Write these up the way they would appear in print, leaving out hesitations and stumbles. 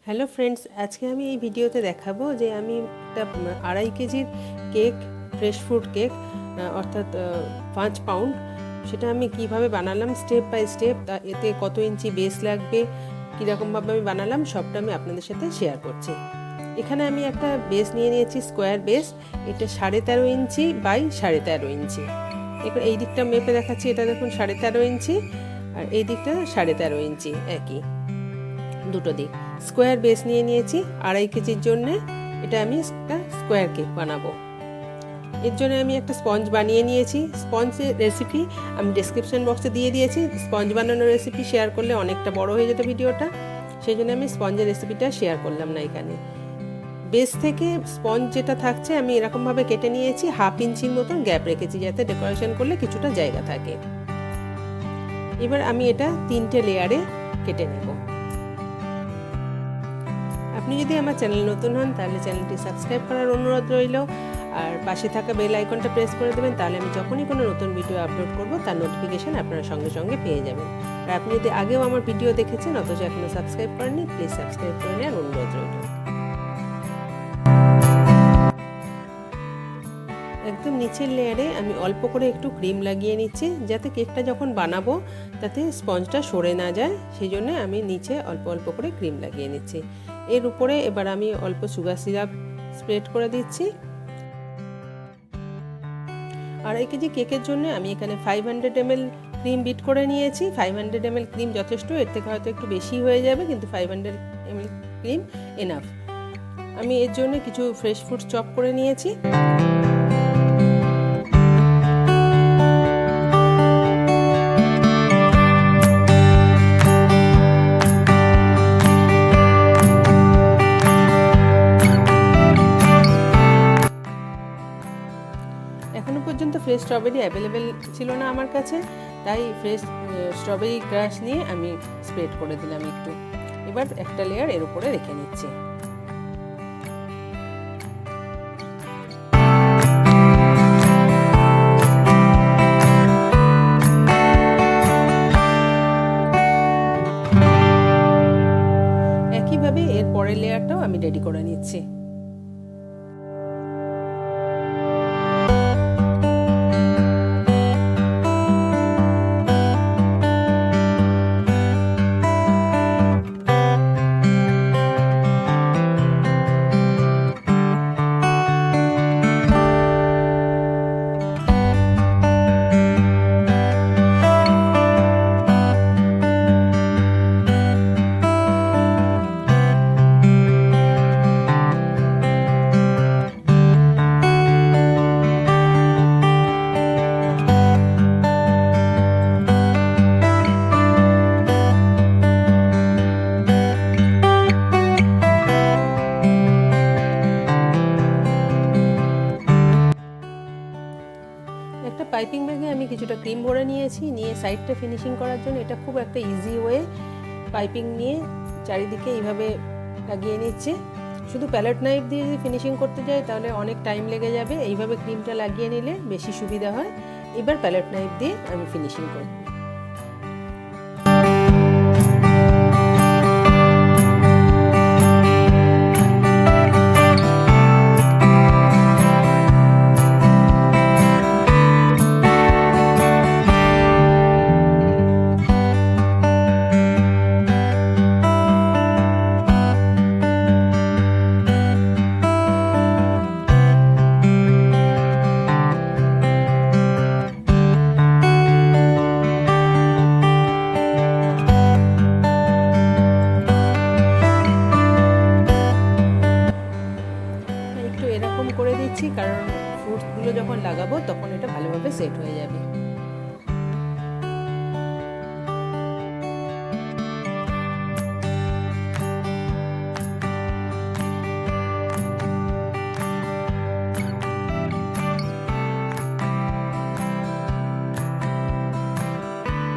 Hello friends, আজকে আমি এই ভিডিওতে দেখাবো যে আমি একটা 2.5 কেজির কেক, ফ্রেশ ফ্রুট কেক অর্থাৎ 5 পাউন্ড, সেটা আমি কিভাবে বানালাম স্টেপ বাই স্টেপ, এতে কত ইঞ্চি বেস লাগবে, কীরকমভাবে আমি বানালাম সবটা আমি আপনাদের সাথে শেয়ার করছি। এখানে আমি একটা বেস নিয়ে নিয়েছি, স্কোয়ার বেস। এটা 13.5 ইঞ্চি বাই 13.5 ইঞ্চি। এবার এই দিকটা মেপে দেখাচ্ছি, এটা দেখুন 13.5 ইঞ্চি, আর এই দিকটা 13.5 ইঞ্চি, একই দুটো দিক। স্কোয়ার বেস নিয়ে নিয়েছি 2.5 কেজির জন্যে। এটা আমি একটা স্কোয়ার কেক বানাবো। এর জন্য আমি একটা স্পঞ্জ বানিয়ে নিয়েছি। স্পঞ্জের রেসিপি আমি ডেসক্রিপশন বক্সে দিয়ে দিয়েছি। স্পঞ্জ বানানোর রেসিপি শেয়ার করলে অনেকটা বড় হয়ে যেত ভিডিওটা, সেই জন্য আমি স্পঞ্জের রেসিপিটা শেয়ার করলাম না এখানে। বেস থেকে স্পঞ্জ যেটা থাকছে আমি এরকমভাবে কেটে নিয়েছি, 1/2 ইঞ্চির মতন গ্যাপ রেখেছি যাতে ডেকোরেশন করলে কিছুটা জায়গা থাকে। এবার আমি এটা 3টে লেয়ারে কেটে নেব। আপনি যদি আমার চ্যানেল নতুন হন তাহলে চ্যানেলটি সাবস্ক্রাইব করার অনুরোধ রইল, আর পাশে থাকা বেল আইকনটা প্রেস করে দেবেন, তাহলে আমি যখনই কোনো নতুন ভিডিও আপলোড করব তার নোটিফিকেশান আপনারা সঙ্গে সঙ্গে পেয়ে যাবেন। আর আপনি যদি আগেও আমার ভিডিও দেখেছেন অথচ এখনও সাবস্ক্রাইব করেননি, প্লিজ সাবস্ক্রাইব করে নেওয়ার অনুরোধ রইল। একদম নিচের লেয়ারে আমি অল্প করে একটু ক্রিম লাগিয়ে নিচ্ছি, যাতে কেকটা যখন বানাবো তাতে স্পঞ্জটা সরে না যায়, সেই জন্য আমি নিচে অল্প অল্প করে ক্রিম লাগিয়ে নিচ্ছি। এর উপরে এবার আমি অল্প সুগার সিরাপ স্প্রেড করে দিচ্ছি। 2.5 কেজি কেকের জন্য আমি এখানে 500 ml ক্রিম বিট করে নিয়েছি। 500 ml ক্রিম যথেষ্ট, এর থেকে হয়তো একটু বেশি হয়ে যাবে, কিন্তু 500 ml ক্রিম এনাফ। আমি এর জন্য কিছু ফ্রেশ ফ্রুট চপ করে নিয়েছি। এখনো পর্যন্ত ফ্রেশ স্ট্রবেরি অ্যাভেলেবেল ছিল না আমার কাছে, তাই ফ্রেশ স্ট্রবেরি ক্রাশ নিয়ে আমি স্প্রেড করে দিলাম একটু। এবার একটা লেয়ার এর উপরে রেখে নিচ্ছি। একইভাবে এর পরের লেয়ারটাও আমি রেডি করে নিচ্ছি। একটা পাইপিং ব্যাগে আমি কিছুটা ক্রিম ভরে নিয়েছি, নিয়ে সাইডটা ফিনিশিং করার জন্য এটা খুব একটা ইজি ওয়ে। পাইপিং নিয়ে চারিদিকে এইভাবে লাগিয়ে নিচ্ছি। শুধু প্যালেট নাইফ দিয়ে যদি ফিনিশিং করতে যাই তাহলে অনেক টাইম লেগে যাবে, এইভাবে ক্রিমটা লাগিয়ে নিলে বেশি সুবিধা হয়। এবার প্যালেট নাইফ দিয়ে আমি ফিনিশিং করব। এরকম করে দিচ্ছি কারণ ফ্রুটসগুলো যখন লাগাবো তখন এটা ভালোভাবে সেট হয়ে যাবে।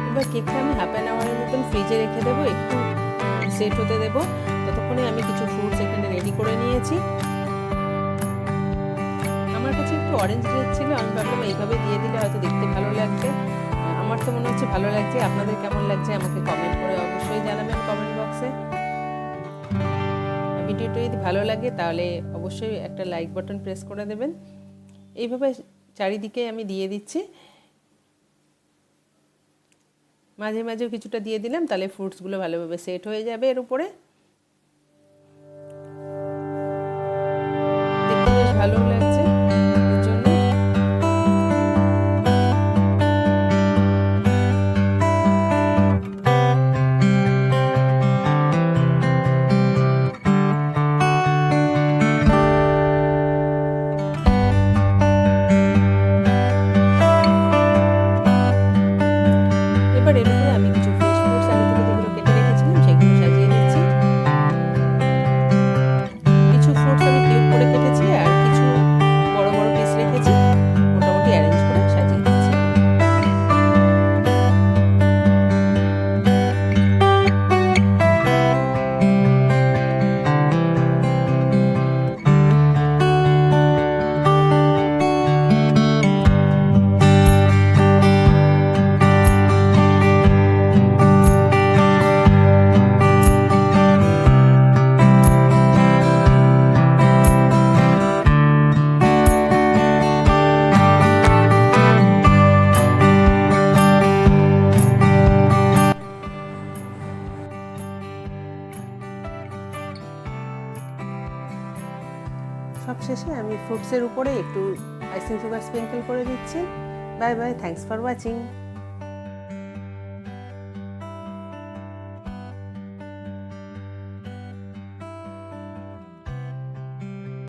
এবার কেকটা আমি 1/2 আওয়ারের মতন ফ্রিজে রেখে দেবো, একটু সেট হতে দেবো। ততক্ষণে আমি কিছু ফ্রুটস এখানে রেডি করে নিয়েছি। আমার কাছে একটু অরেঞ্জ রেড ছিল, আমি ভাবলাম এইভাবে দিয়ে দিলে হয়তো দেখতে ভালো লাগছে। আমার তো মনে হচ্ছে ভালো লাগছে। আপনাদের কেমন লাগছে আমাকে কমেন্ট করে অবশ্যই জানাবেন কমেন্ট বক্সে। ভিডিওটা যদি ভালো লাগে তাহলে অবশ্যই একটা লাইক বাটন প্রেস করে দেবেন। এইভাবে চারিদিকে আমি দিয়ে দিচ্ছি, মাঝে মাঝেও কিছুটা দিয়ে দিলাম, তাহলে ফ্রুটসগুলো ভালোভাবে সেট হয়ে যাবে এর উপরে। দেখতে বেশ ভালো লাগছে এর জন্য। এবার এর উপরে আমি কিছু ফ্রেশ ফ্রুটস আগে থেকে যেগুলো কেটে রেখেছিলাম সেগুলো সাজিয়ে দিচ্ছি। কিছু ফ্রুটস আমি কিউব করে কেটেছি আর কিছু বড় বড় পিস রেখেছি, মোটামুটি অ্যারেঞ্জ করে সাজিয়ে দিচ্ছি। সবশেষে আমি ফ্রুটসের উপরে একটু আইসিং সুগার স্প্রিঙ্কেল করে দিচ্ছি। Bye bye, thanks for watching.